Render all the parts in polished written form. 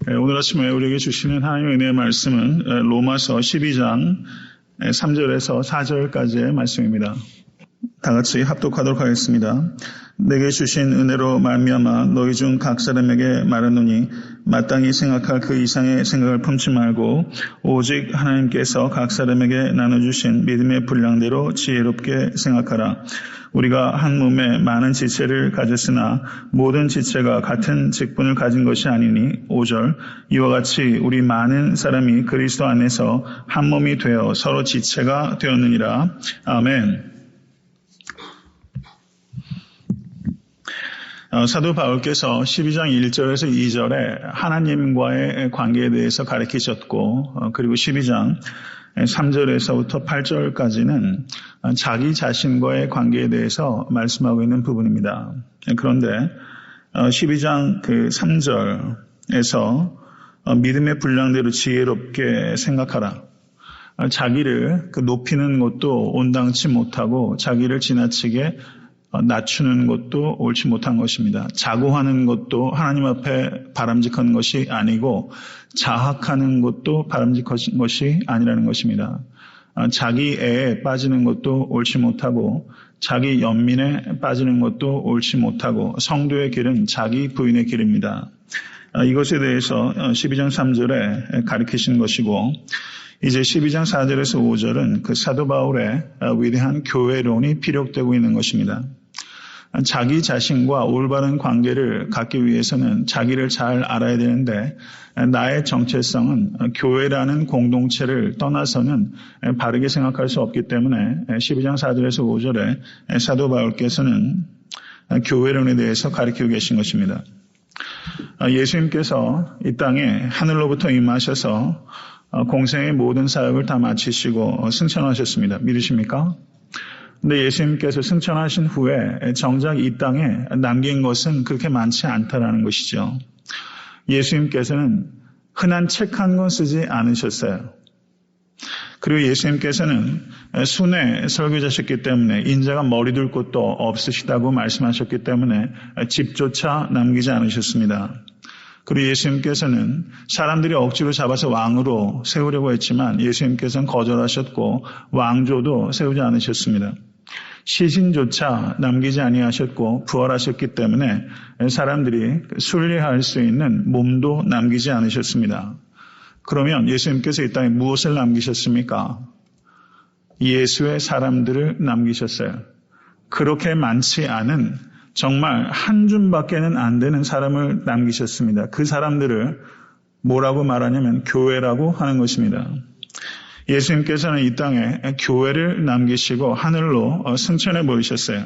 오늘 아침에 우리에게 주시는 하나님의 은혜의 말씀은 로마서 12장 3절에서 4절까지의 말씀입니다. 다 같이 합독하도록 하겠습니다. 내게 주신 은혜로 말미암아 너희 중 각 사람에게 말하노니 마땅히 생각할 그 이상의 생각을 품지 말고 오직 하나님께서 각 사람에게 나눠주신 믿음의 분량대로 지혜롭게 생각하라. 우리가 한 몸에 많은 지체를 가졌으나 모든 지체가 같은 직분을 가진 것이 아니니 5절 이와 같이 우리 많은 사람이 그리스도 안에서 한 몸이 되어 서로 지체가 되었느니라. 아멘. 사도 바울께서 12장 1절에서 2절에 하나님과의 관계에 대해서 가르치셨고 그리고 12장 3절에서부터 8절까지는 자기 자신과의 관계에 대해서 말씀하고 있는 부분입니다. 그런데 12장 3절에서 믿음의 분량대로 지혜롭게 생각하라. 자기를 높이는 것도 온당치 못하고 자기를 지나치게 낮추는 것도 옳지 못한 것입니다. 자고하는 것도 하나님 앞에 바람직한 것이 아니고 자학하는 것도 바람직한 것이 아니라는 것입니다. 자기 애에 빠지는 것도 옳지 못하고 자기 연민에 빠지는 것도 옳지 못하고 성도의 길은 자기 부인의 길입니다. 이것에 대해서 12장 3절에 가르치신 것이고 이제 12장 4절에서 5절은 그 사도 바울의 위대한 교회론이 피력되고 있는 것입니다. 자기 자신과 올바른 관계를 갖기 위해서는 자기를 잘 알아야 되는데 나의 정체성은 교회라는 공동체를 떠나서는 바르게 생각할 수 없기 때문에 12장 4절에서 5절에 사도 바울께서는 교회론에 대해서 가르치고 계신 것입니다. 예수님께서 이 땅에 하늘로부터 임하셔서 공생의 모든 사역을 다 마치시고 승천하셨습니다. 믿으십니까? 근데 예수님께서 승천하신 후에 정작 이 땅에 남긴 것은 그렇게 많지 않다라는 것이죠. 예수님께서는 흔한 책 한 권 쓰지 않으셨어요. 그리고 예수님께서는 순회 설교자셨기 때문에 인자가 머리 둘 곳도 없으시다고 말씀하셨기 때문에 집조차 남기지 않으셨습니다. 그리고 예수님께서는 사람들이 억지로 잡아서 왕으로 세우려고 했지만 예수님께서는 거절하셨고 왕조도 세우지 않으셨습니다. 시신조차 남기지 아니하셨고 부활하셨기 때문에 사람들이 순례할 수 있는 몸도 남기지 않으셨습니다. 그러면 예수님께서 이 땅에 무엇을 남기셨습니까? 예수의 사람들을 남기셨어요. 그렇게 많지 않은 정말 한 줌밖에는 안 되는 사람을 남기셨습니다. 그 사람들을 뭐라고 말하냐면 교회라고 하는 것입니다. 예수님께서는 이 땅에 교회를 남기시고 하늘로 승천해 버리셨어요.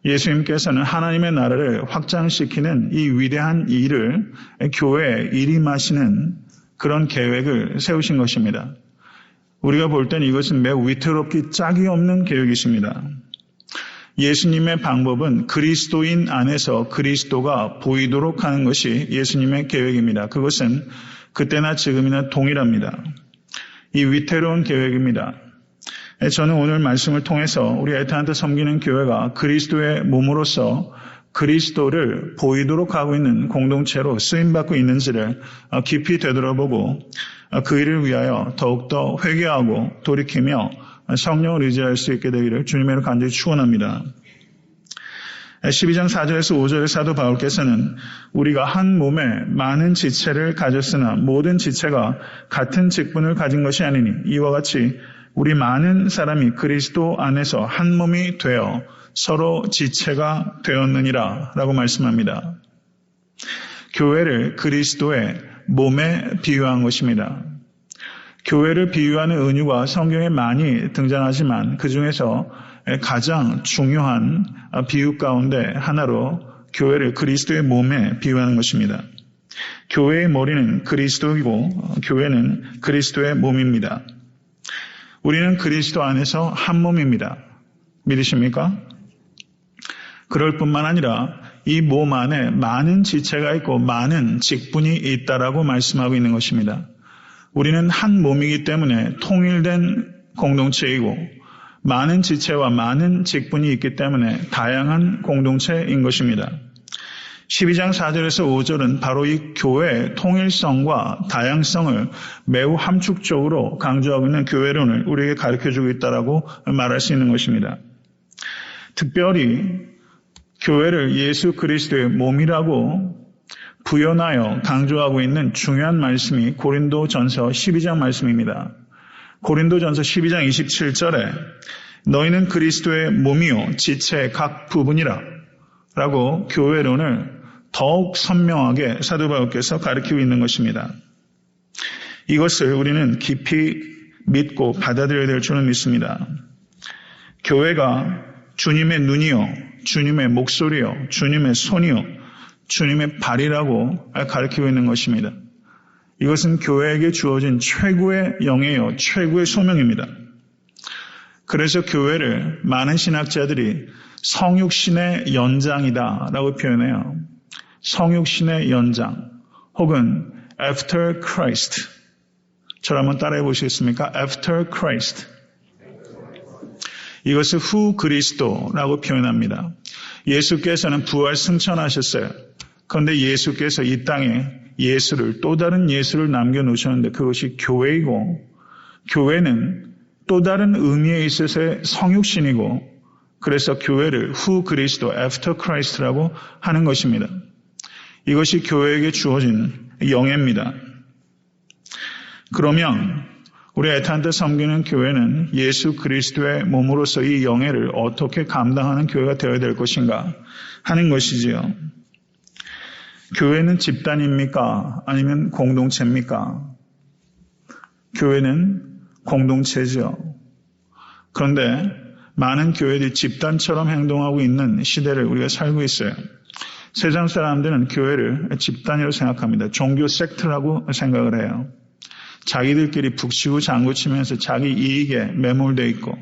예수님께서는 하나님의 나라를 확장시키는 이 위대한 일을 교회에 일임하시는 그런 계획을 세우신 것입니다. 우리가 볼 때는 이것은 매우 위태롭기 짝이 없는 계획이십니다. 예수님의 방법은 그리스도인 안에서 그리스도가 보이도록 하는 것이 예수님의 계획입니다. 그것은 그때나 지금이나 동일합니다. 이 위태로운 계획입니다. 저는 오늘 말씀을 통해서 우리 애타한테 섬기는 교회가 그리스도의 몸으로서 그리스도를 보이도록 하고 있는 공동체로 쓰임받고 있는지를 깊이 되돌아보고 그 일을 위하여 더욱더 회개하고 돌이키며 성령을 의지할 수 있게 되기를 주님의 이름으로 간절히 축원합니다. 12장 4절에서 5절의 사도 바울께서는 우리가 한 몸에 많은 지체를 가졌으나 모든 지체가 같은 직분을 가진 것이 아니니 이와 같이 우리 많은 사람이 그리스도 안에서 한 몸이 되어 서로 지체가 되었느니라 라고 말씀합니다. 교회를 그리스도의 몸에 비유한 것입니다. 교회를 비유하는 은유가 성경에 많이 등장하지만 그 중에서 가장 중요한 비유 가운데 하나로 교회를 그리스도의 몸에 비유하는 것입니다. 교회의 머리는 그리스도이고 교회는 그리스도의 몸입니다. 우리는 그리스도 안에서 한 몸입니다. 믿으십니까? 그럴 뿐만 아니라 이 몸 안에 많은 지체가 있고 많은 직분이 있다라고 말씀하고 있는 것입니다. 우리는 한 몸이기 때문에 통일된 공동체이고 많은 지체와 많은 직분이 있기 때문에 다양한 공동체인 것입니다. 12장 4절에서 5절은 바로 이 교회의 통일성과 다양성을 매우 함축적으로 강조하고 있는 교회론을 우리에게 가르쳐주고 있다라고 말할 수 있는 것입니다. 특별히 교회를 예수 그리스도의 몸이라고 부연하여 강조하고 있는 중요한 말씀이 고린도전서 12장 말씀입니다. 고린도전서 12장 27절에 너희는 그리스도의 몸이요 지체의 각 부분이라 라고 교회론을 더욱 선명하게 사도 바울께서 가르치고 있는 것입니다. 이것을 우리는 깊이 믿고 받아들여야 될 줄은 믿습니다. 교회가 주님의 눈이요, 주님의 목소리요, 주님의 손이요, 주님의 발이라고 가르치고 있는 것입니다. 이것은 교회에게 주어진 최고의 영예요, 최고의 소명입니다. 그래서 교회를 많은 신학자들이 성육신의 연장이다라고 표현해요. 성육신의 연장 혹은 after Christ. 저를 한번 따라해 보시겠습니까? after Christ. 이것을 후 그리스도라고 표현합니다. 예수께서는 부활 승천하셨어요. 그런데 예수께서 이 땅에 예수를 또 다른 예수를 남겨놓으셨는데 그것이 교회이고 교회는 또 다른 의미에 있어서의 성육신이고 그래서 교회를 후 그리스도 after Christ라고 하는 것입니다. 이것이 교회에게 주어진 영예입니다. 그러면 우리 애타한테 섬기는 교회는 예수 그리스도의 몸으로서 이 영예를 어떻게 감당하는 교회가 되어야 될 것인가 하는 것이지요. 교회는 집단입니까? 아니면 공동체입니까? 교회는 공동체죠. 그런데 많은 교회들이 집단처럼 행동하고 있는 시대를 우리가 살고 있어요. 세상 사람들은 교회를 집단이라고 생각합니다. 종교 섹트라고 생각을 해요. 자기들끼리 북치고 장구치면서 자기 이익에 매몰되어 있고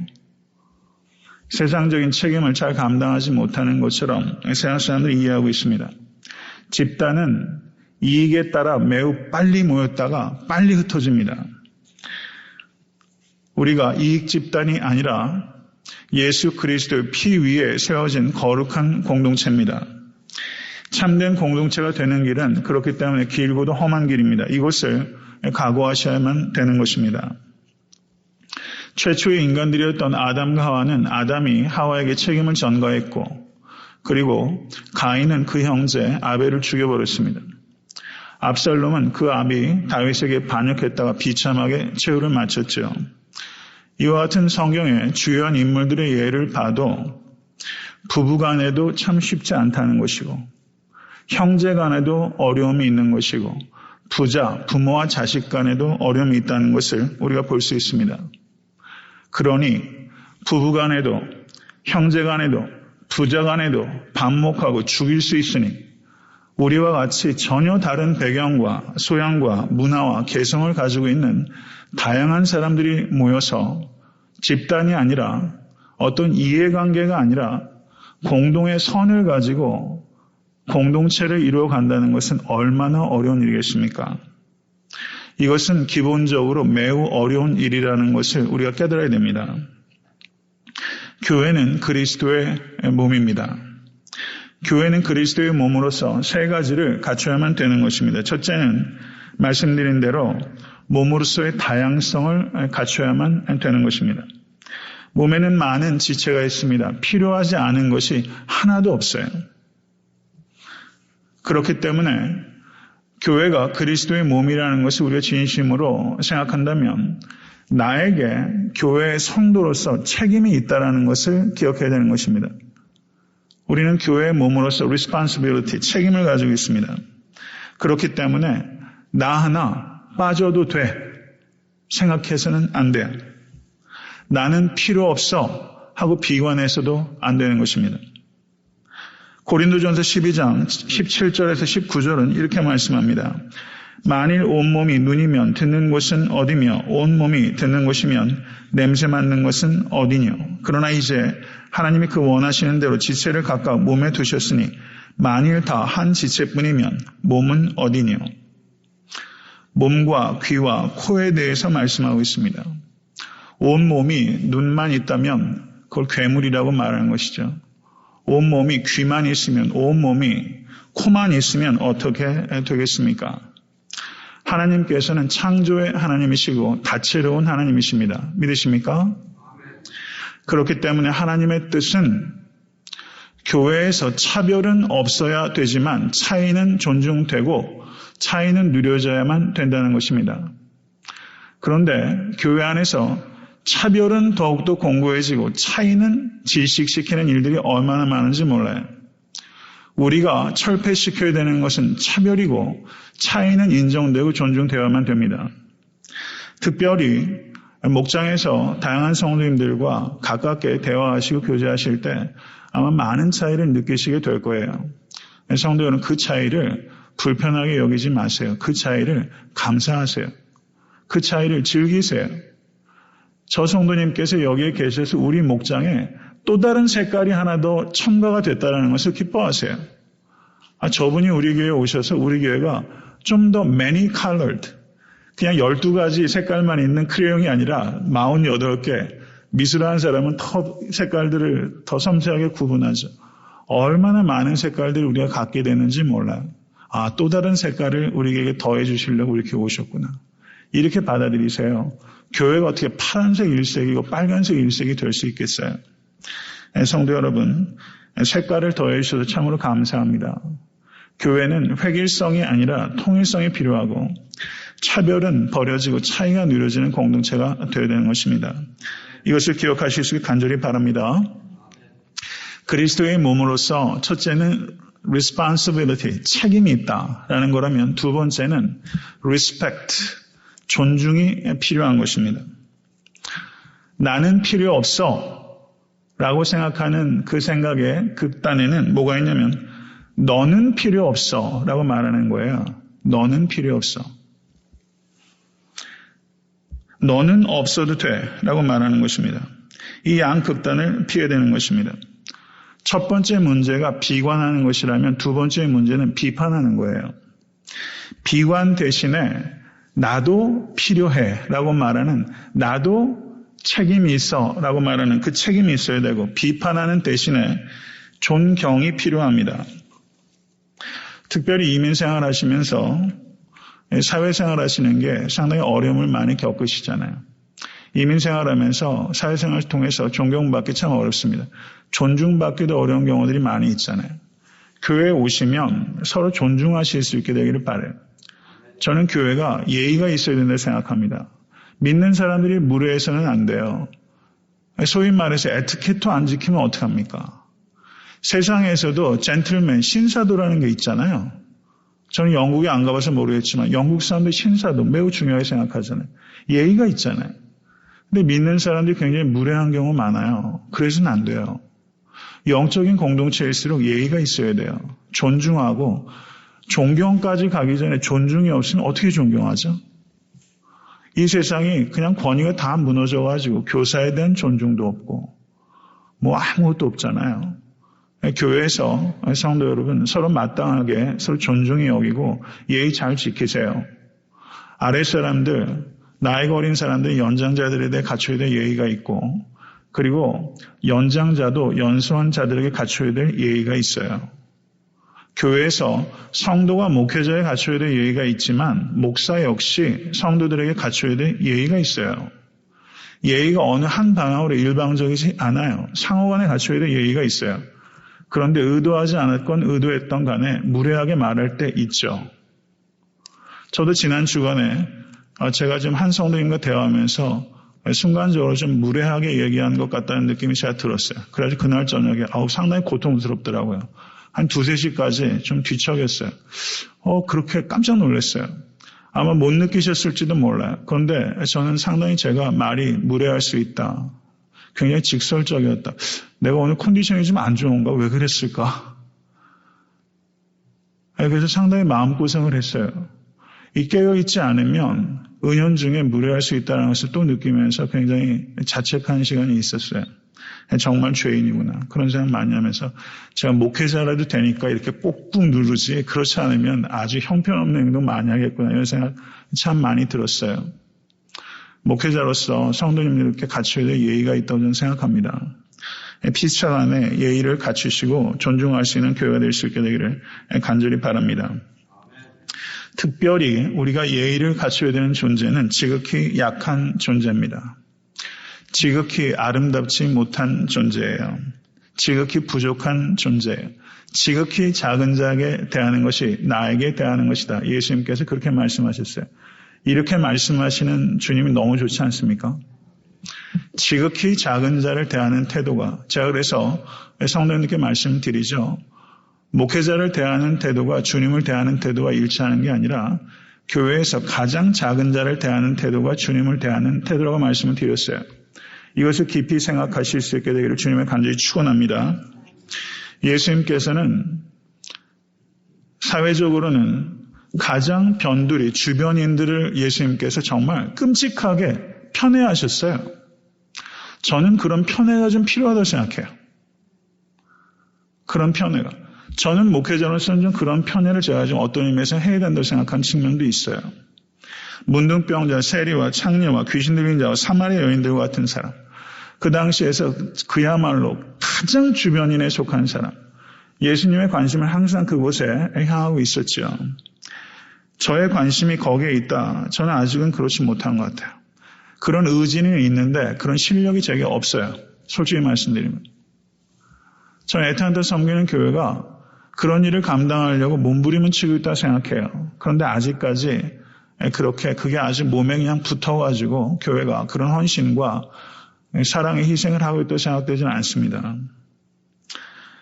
세상적인 책임을 잘 감당하지 못하는 것처럼 세상 사람들이 이해하고 있습니다. 집단은 이익에 따라 매우 빨리 모였다가 빨리 흩어집니다. 우리가 이익 집단이 아니라 예수 그리스도의 피 위에 세워진 거룩한 공동체입니다. 참된 공동체가 되는 길은 그렇기 때문에 길고도 험한 길입니다. 이것을 각오하셔야만 되는 것입니다. 최초의 인간들이었던 아담과 하와는 아담이 하와에게 책임을 전가했고 그리고 가인은 그 형제 아벨을 죽여버렸습니다. 압살롬은 그 아비 다윗에게 반역했다가 비참하게 최후를 마쳤죠. 이와 같은 성경의 주요한 인물들의 예를 봐도 부부간에도 참 쉽지 않다는 것이고 형제간에도 어려움이 있는 것이고 부모와 자식 간에도 어려움이 있다는 것을 우리가 볼 수 있습니다. 그러니 부부간에도 형제간에도 부자간에도 반목하고 죽일 수 있으니 우리와 같이 전혀 다른 배경과 소양과 문화와 개성을 가지고 있는 다양한 사람들이 모여서 집단이 아니라 어떤 이해관계가 아니라 공동의 선을 가지고 공동체를 이루어 간다는 것은 얼마나 어려운 일이겠습니까? 이것은 기본적으로 매우 어려운 일이라는 것을 우리가 깨달아야 됩니다. 교회는 그리스도의 몸입니다. 교회는 그리스도의 몸으로서 세 가지를 갖춰야만 되는 것입니다. 첫째는 말씀드린 대로 몸으로서의 다양성을 갖춰야만 되는 것입니다. 몸에는 많은 지체가 있습니다. 필요하지 않은 것이 하나도 없어요. 그렇기 때문에 교회가 그리스도의 몸이라는 것을 우리가 진심으로 생각한다면 나에게 교회의 성도로서 책임이 있다는 것을 기억해야 되는 것입니다. 우리는 교회의 몸으로서 responsibility, 책임을 가지고 있습니다. 그렇기 때문에 나 하나 빠져도 돼 생각해서는 안 돼요. 나는 필요 없어 하고 비관해서도 안 되는 것입니다. 고린도전서 12장 17절에서 19절은 이렇게 말씀합니다. 만일 온몸이 눈이면 듣는 곳은 어디며 온몸이 듣는 곳이면 냄새 맡는 것은 어디뇨. 그러나 이제 하나님이 그 원하시는 대로 지체를 각각 몸에 두셨으니 만일 다 한 지체뿐이면 몸은 어디뇨. 몸과 귀와 코에 대해서 말씀하고 있습니다. 온몸이 눈만 있다면 그걸 괴물이라고 말하는 것이죠. 온몸이 귀만 있으면 온몸이 코만 있으면 어떻게 되겠습니까? 하나님께서는 창조의 하나님이시고 다채로운 하나님이십니다. 믿으십니까? 그렇기 때문에 하나님의 뜻은 교회에서 차별은 없어야 되지만 차이는 존중되고 차이는 누려져야만 된다는 것입니다. 그런데 교회 안에서 차별은 더욱더 공고해지고 차이는 질식시키는 일들이 얼마나 많은지 몰라요. 우리가 철폐시켜야 되는 것은 차별이고 차이는 인정되고 존중되어야만 됩니다. 특별히 목장에서 다양한 성도님들과 가깝게 대화하시고 교제하실 때 아마 많은 차이를 느끼시게 될 거예요. 성도 여러분, 그 차이를 불편하게 여기지 마세요. 그 차이를 감사하세요. 그 차이를 즐기세요. 저 성도님께서 여기에 계셔서 우리 목장에 또 다른 색깔이 하나 더 첨가가 됐다는 것을 기뻐하세요. 저분이 우리 교회에 오셔서 우리 교회가 좀 더 many colored, 그냥 12가지 색깔만 있는 크레용이 아니라 48개, 미술하는 사람은 더 색깔들을 더 섬세하게 구분하죠. 얼마나 많은 색깔들을 우리가 갖게 되는지 몰라요. 또 다른 색깔을 우리에게 더해 주시려고 이렇게 오셨구나. 이렇게 받아들이세요. 교회가 어떻게 파란색 일색이고 빨간색 일색이 될 수 있겠어요? 성도 여러분, 색깔을 더해 주셔서 참으로 감사합니다. 교회는 획일성이 아니라 통일성이 필요하고 차별은 버려지고 차이가 누려지는 공동체가 되어야 되는 것입니다. 이것을 기억하실 수 있게 간절히 바랍니다. 그리스도의 몸으로서 첫째는 responsibility, 책임이 있다라는 거라면 두 번째는 respect, 존중이 필요한 것입니다. 나는 필요 없어 라고 생각하는 그 생각의 극단에는 뭐가 있냐면 너는 필요 없어 라고 말하는 거예요. 너는 필요 없어. 너는 없어도 돼 라고 말하는 것입니다. 이 양극단을 피해야 되는 것입니다. 첫 번째 문제가 비관하는 것이라면 두 번째 문제는 비판하는 거예요. 비관 대신에 나도 필요해 라고 말하는, 나도 책임이 있어 라고 말하는 그 책임이 있어야 되고, 비판하는 대신에 존경이 필요합니다. 특별히 이민생활 하시면서 사회생활 하시는 게 상당히 어려움을 많이 겪으시잖아요. 이민생활 하면서 사회생활을 통해서 존경받기 참 어렵습니다. 존중받기도 어려운 경우들이 많이 있잖아요. 교회에 오시면 서로 존중하실 수 있게 되기를 바라요. 저는 교회가 예의가 있어야 된다고 생각합니다. 믿는 사람들이 무례해서는 안 돼요. 소위 말해서 에티켓도 안 지키면 어떡합니까? 세상에서도 젠틀맨, 신사도라는 게 있잖아요. 저는 영국에 안 가봐서 모르겠지만 영국 사람들 신사도 매우 중요하게 생각하잖아요. 예의가 있잖아요. 근데 믿는 사람들이 굉장히 무례한 경우 많아요. 그래서는 안 돼요. 영적인 공동체일수록 예의가 있어야 돼요. 존중하고 존경까지 가기 전에 존중이 없으면 어떻게 존경하죠? 이 세상이 그냥 권위가 다 무너져가지고 교사에 대한 존중도 없고 뭐 아무것도 없잖아요. 교회에서 성도 여러분 서로 마땅하게 서로 존중히 여기고 예의 잘 지키세요. 아래 사람들, 나이가 어린 사람들, 연장자들에 대해 갖춰야 될 예의가 있고, 그리고 연장자도 연수한 자들에게 갖춰야 될 예의가 있어요. 교회에서 성도가 목회자에 갖춰야 될 예의가 있지만 목사 역시 성도들에게 갖춰야 될 예의가 있어요. 예의가 어느 한 방향으로 일방적이지 않아요. 상호간에 갖춰야 될 예의가 있어요. 그런데 의도하지 않았건 의도했던 간에 무례하게 말할 때 있죠. 저도 지난 주간에 제가 지금 한 성도님과 대화하면서 순간적으로 좀 무례하게 얘기한 것 같다는 느낌이 제가 들었어요. 그래서 그날 저녁에 상당히 고통스럽더라고요. 한 2-3시까지 좀 뒤척였어요. 그렇게 깜짝 놀랐어요. 아마 못 느끼셨을지도 몰라요. 그런데 저는 상당히 제가 말이 무례할 수 있다. 굉장히 직설적이었다. 내가 오늘 컨디션이 좀 안 좋은가? 왜 그랬을까? 그래서 상당히 마음고생을 했어요. 이 깨어있지 않으면 은연중에 무례할 수 있다는 것을 또 느끼면서 굉장히 자책한 시간이 있었어요. 정말 죄인이구나. 그런 생각 많이 하면서 제가 목회자라도 되니까 이렇게 꼭꾹 누르지 그렇지 않으면 아주 형편없는 행동 많이 하겠구나. 이런 생각 참 많이 들었어요. 목회자로서 성도님들께 갖춰야 될 예의가 있다고 저는 생각합니다. 피차 간의 예의를 갖추시고 존중할 수 있는 교회가 될 수 있게 되기를 간절히 바랍니다. 특별히 우리가 예의를 갖춰야 되는 존재는 지극히 약한 존재입니다. 지극히 아름답지 못한 존재예요. 지극히 부족한 존재예요. 지극히 작은 자에게 대하는 것이 나에게 대하는 것이다. 예수님께서 그렇게 말씀하셨어요. 이렇게 말씀하시는 주님이 너무 좋지 않습니까? 지극히 작은 자를 대하는 태도가, 제가 그래서 성도님께 말씀드리죠. 목회자를 대하는 태도가 주님을 대하는 태도가 일치하는 게 아니라 교회에서 가장 작은 자를 대하는 태도가 주님을 대하는 태도라고 말씀을 드렸어요. 이것을 깊이 생각하실 수 있게 되기를 주님의 간절히 축원합니다. 예수님께서는 사회적으로는 가장 변두리 주변인들을 예수님께서 정말 끔찍하게 편애하셨어요. 저는 그런 편애가 좀 필요하다고 생각해요. 그런 편애가. 저는 목회자로서는 좀 그런 편애를 제가 좀 어떤 의미에서 해야 된다고 생각하는 측면도 있어요. 문둥병자, 세리와 창녀와 귀신 들린 자와 사마리아 여인들과 같은 사람. 그 당시에서 그야말로 가장 주변인에 속한 사람. 예수님의 관심을 항상 그곳에 향하고 있었죠. 저의 관심이 거기에 있다. 저는 아직은 그렇지 못한 것 같아요. 그런 의지는 있는데 그런 실력이 제게 없어요. 솔직히 말씀드리면. 저는 애타한테 섬기는 교회가 그런 일을 감당하려고 몸부림은 치고 있다고 생각해요. 그런데 아직까지 그렇게 그게 아직 몸에 그냥 붙어가지고 교회가 그런 헌신과 사랑의 희생을 하고 있다고 생각되지는 않습니다.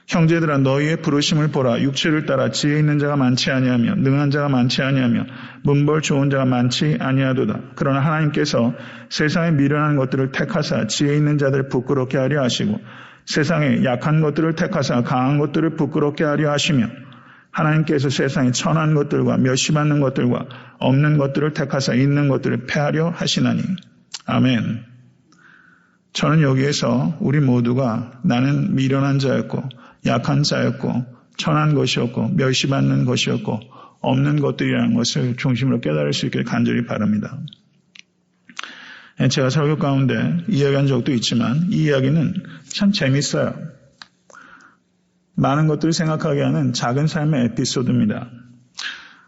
형제들아 너희의 부르심을 보라. 육체를 따라 지혜 있는 자가 많지 아니하며 능한 자가 많지 아니하며 문벌 좋은 자가 많지 아니하도다. 그러나 하나님께서 세상에 미련한 것들을 택하사 지혜 있는 자들을 부끄럽게 하려 하시고 세상에 약한 것들을 택하사 강한 것들을 부끄럽게 하려 하시며 하나님께서 세상에 천한 것들과 멸시받는 것들과 없는 것들을 택하사 있는 것들을 패하려 하시나니. 아멘. 저는 여기에서 우리 모두가 나는 미련한 자였고 약한 자였고 천한 것이었고 멸시받는 것이었고 없는 것들이라는 것을 중심으로 깨달을 수 있기를 간절히 바랍니다. 제가 설교 가운데 이야기한 적도 있지만 이 이야기는 참 재밌어요. 많은 것들을 생각하게 하는 작은 삶의 에피소드입니다.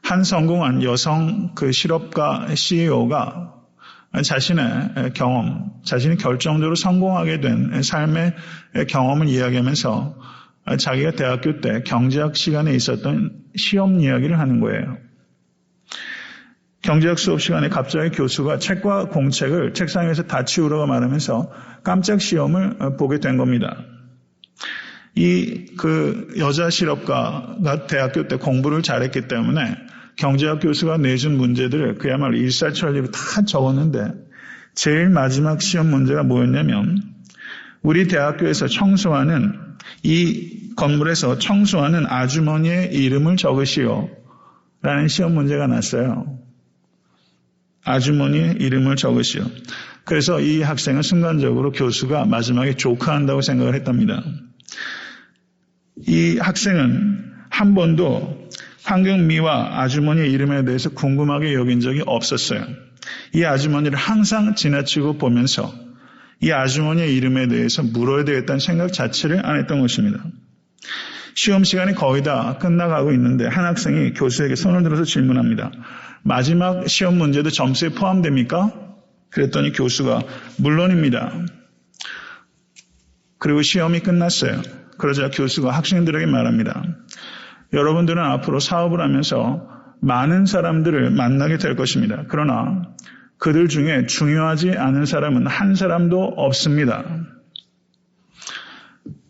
한 성공한 여성 실업가 CEO가 자신의 경험, 자신이 결정적으로 성공하게 된 삶의 경험을 이야기하면서 자기가 대학교 때 경제학 시간에 있었던 시험 이야기를 하는 거예요. 경제학 수업 시간에 갑자기 교수가 책과 공책을 책상 위에서 다 치우라고 말하면서 깜짝 시험을 보게 된 겁니다. 여자 실업가가 대학교 때 공부를 잘했기 때문에 경제학 교수가 내준 문제들을 그야말로 일사천리로 다 적었는데 제일 마지막 시험 문제가 뭐였냐면 우리 대학교에서 청소하는 이 건물에서 청소하는 아주머니의 이름을 적으시오 라는 시험 문제가 났어요. 아주머니의 이름을 적으시오. 그래서 이 학생은 순간적으로 교수가 마지막에 조카한다고 생각을 했답니다. 이 학생은 한 번도 황경미와 아주머니의 이름에 대해서 궁금하게 여긴 적이 없었어요. 이 아주머니를 항상 지나치고 보면서 이 아주머니의 이름에 대해서 물어야 되겠다는 생각 자체를 안 했던 것입니다. 시험 시간이 거의 다 끝나가고 있는데 한 학생이 교수에게 손을 들어서 질문합니다. 마지막 시험 문제도 점수에 포함됩니까? 그랬더니 교수가 물론입니다. 그리고 시험이 끝났어요. 그러자 교수가 학생들에게 말합니다. 여러분들은 앞으로 사업을 하면서 많은 사람들을 만나게 될 것입니다. 그러나 그들 중에 중요하지 않은 사람은 한 사람도 없습니다.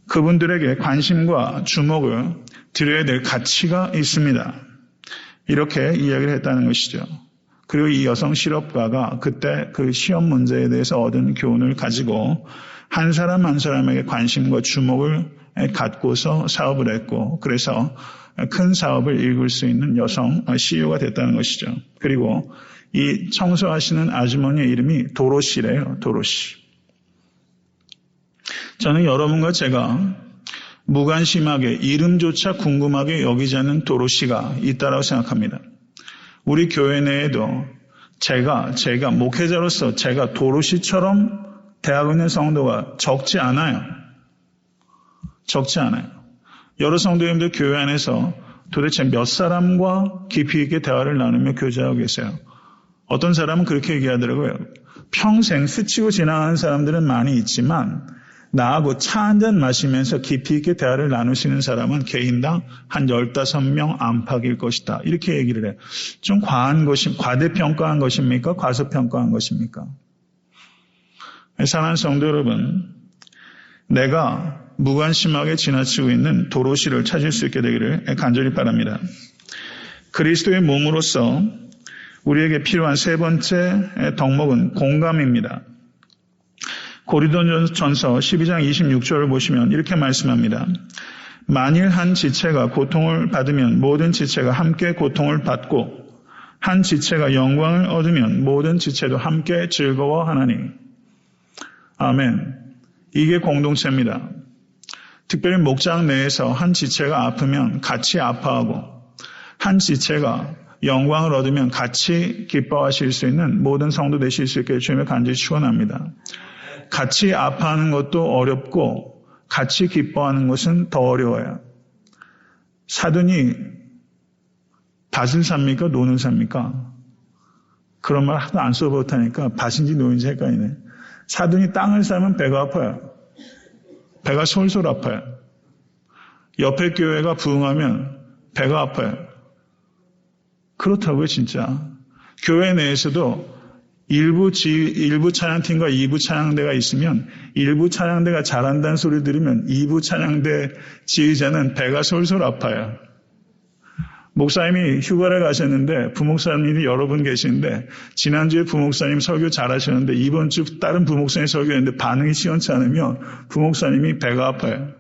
그분들에게 관심과 주목을 드려야 될 가치가 있습니다. 이렇게 이야기를 했다는 것이죠. 그리고 이 여성 실업가가 그때 그 시험 문제에 대해서 얻은 교훈을 가지고 한 사람 한 사람에게 관심과 주목을 갖고서 사업을 했고 그래서 큰 사업을 이끌 수 있는 여성 CEO가 됐다는 것이죠. 그리고 이 청소하시는 아주머니의 이름이 도로시래요. 도로시. 저는 여러분과 제가 무관심하게 이름조차 궁금하게 여기지 않는 도로시가 있다고 생각합니다. 우리 교회 내에도 제가 목회자로서 제가 도로시처럼 대하고 있는 성도가 적지 않아요. 적지 않아요. 여러 성도님들 교회 안에서 도대체 몇 사람과 깊이 있게 대화를 나누며 교제하고 계세요. 어떤 사람은 그렇게 얘기하더라고요. 평생 스치고 지나가는 사람들은 많이 있지만 나하고 차 한잔 마시면서 깊이 있게 대화를 나누시는 사람은 개인당 한 15명 안팎일 것이다. 이렇게 얘기를 해요. 좀 과대평가한 것입니까? 과소평가한 것입니까? 사랑하는 성도 여러분, 내가 무관심하게 지나치고 있는 도로시를 찾을 수 있게 되기를 간절히 바랍니다. 그리스도의 몸으로서 우리에게 필요한 세 번째 덕목은 공감입니다. 고린도전서 12장 26절을 보시면 이렇게 말씀합니다. 만일 한 지체가 고통을 받으면 모든 지체가 함께 고통을 받고 한 지체가 영광을 얻으면 모든 지체도 함께 즐거워하나니. 아멘. 이게 공동체입니다. 특별히 목장 내에서 한 지체가 아프면 같이 아파하고 한 지체가 영광을 얻으면 같이 기뻐하실 수 있는 모든 성도 되실 수 있게 주님의 간절히 축원합니다. 같이 아파하는 것도 어렵고 같이 기뻐하는 것은 더 어려워요. 사돈이 밭을 삽니까? 노는 삽니까? 그런 말 하도 안 써보다니까 밭인지 노인지 헷갈리네. 사돈이 땅을 사면 배가 아파요. 배가 솔솔 아파요. 옆에 교회가 부흥하면 배가 아파요. 그렇다고요, 진짜. 교회 내에서도 일부 찬양팀과 2부 찬양대가 있으면 1부 찬양대가 잘한다는 소리 들으면 2부 찬양대 지휘자는 배가 솔솔 아파요. 목사님이 휴가를 가셨는데 부목사님이 여러 분 계시는데 지난주에 부목사님 설교 잘하셨는데 이번 주 다른 부목사님 설교했는데 반응이 시원치 않으면 부목사님이 배가 아파요.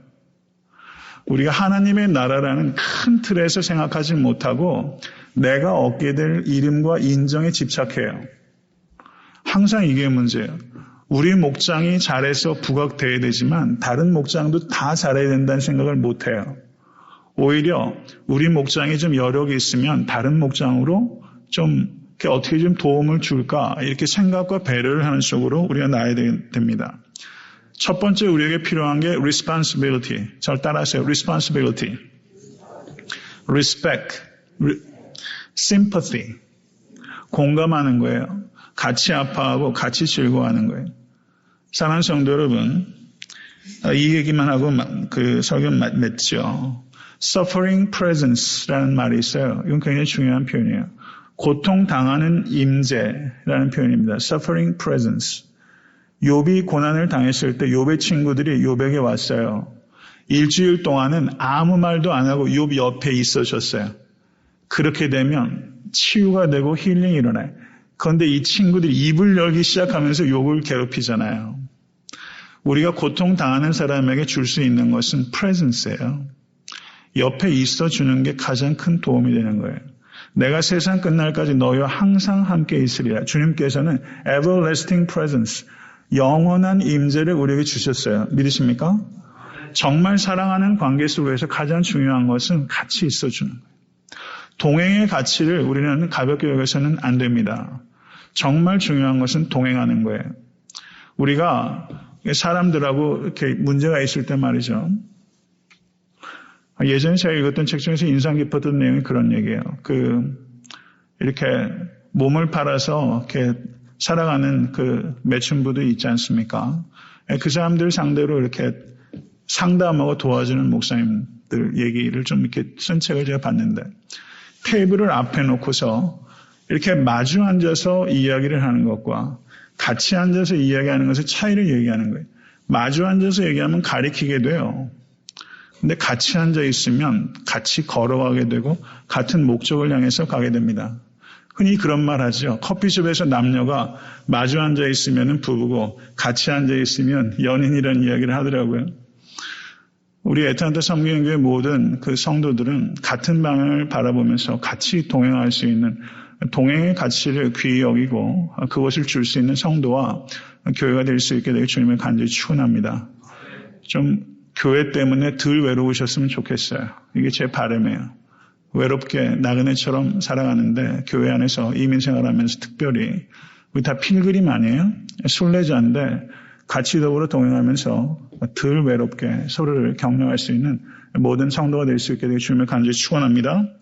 우리가 하나님의 나라라는 큰 틀에서 생각하지 못하고 내가 얻게 될 이름과 인정에 집착해요. 항상 이게 문제예요. 우리 목장이 잘해서 부각돼야 되지만 다른 목장도 다 잘해야 된다는 생각을 못해요. 오히려 우리 목장이 좀 여력이 있으면 다른 목장으로 좀 어떻게 좀 도움을 줄까 이렇게 생각과 배려를 하는 쪽으로 우리가 나아야 됩니다. 첫 번째 우리에게 필요한 게 responsibility. 절 따라하세요. responsibility. respect. sympathy. 공감하는 거예요. 같이 아파하고 같이 즐거워하는 거예요. 사랑하는 성도 여러분, 이 얘기만 하고 그 설교 맺죠. suffering presence라는 말이 있어요. 이건 굉장히 중요한 표현이에요. 고통당하는 임재라는 표현입니다. suffering presence. 욥이 고난을 당했을 때 욥의 친구들이 욥에게 왔어요. 일주일 동안은 아무 말도 안 하고 욥 옆에 있어줬어요. 그렇게 되면 치유가 되고 힐링이 일어나요. 그런데 이 친구들이 입을 열기 시작하면서 욥을 괴롭히잖아요. 우리가 고통당하는 사람에게 줄 수 있는 것은 presence예요. 옆에 있어주는 게 가장 큰 도움이 되는 거예요. 내가 세상 끝날까지 너희와 항상 함께 있으리라. 주님께서는 everlasting presence, 영원한 임재를 우리에게 주셨어요. 믿으십니까? 정말 사랑하는 관계 속에서 가장 중요한 것은 같이 있어주는 거예요. 동행의 가치를 우리는 가볍게 여겨서는 안 됩니다. 정말 중요한 것은 동행하는 거예요. 우리가 사람들하고 이렇게 문제가 있을 때 말이죠. 예전에 제가 읽었던 책 중에서 인상 깊었던 내용이 그런 얘기예요. 이렇게 몸을 팔아서 이렇게 살아가는 그 매춘부도 있지 않습니까? 그 사람들 상대로 이렇게 상담하고 도와주는 목사님들 얘기를 좀 이렇게 쓴 책을 제가 봤는데 테이블을 앞에 놓고서 이렇게 마주 앉아서 이야기를 하는 것과 같이 앉아서 이야기하는 것의 차이를 얘기하는 거예요. 마주 앉아서 얘기하면 가리키게 돼요. 근데 같이 앉아 있으면 같이 걸어가게 되고 같은 목적을 향해서 가게 됩니다. 흔히 그런 말 하죠. 커피숍에서 남녀가 마주 앉아 있으면 부부고 같이 앉아 있으면 연인이라는 이야기를 하더라고요. 우리 애타한테 섬기는교회 모든 그 성도들은 같은 방향을 바라보면서 같이 동행할 수 있는 동행의 가치를 귀히 여기고 그것을 줄 수 있는 성도와 교회가 될 수 있게 되길 주님을 간절히 축원합니다. 좀 교회 때문에 덜 외로우셨으면 좋겠어요. 이게 제 바람이에요. 외롭게 나그네처럼 살아가는데 교회 안에서 이민생활하면서 특별히 우리 다 필그림 아니에요? 순례자인데 같이 더불어 동행하면서 덜 외롭게 서로를 격려할 수 있는 모든 성도가 될 수 있게 되길 주님을 간절히 축원합니다.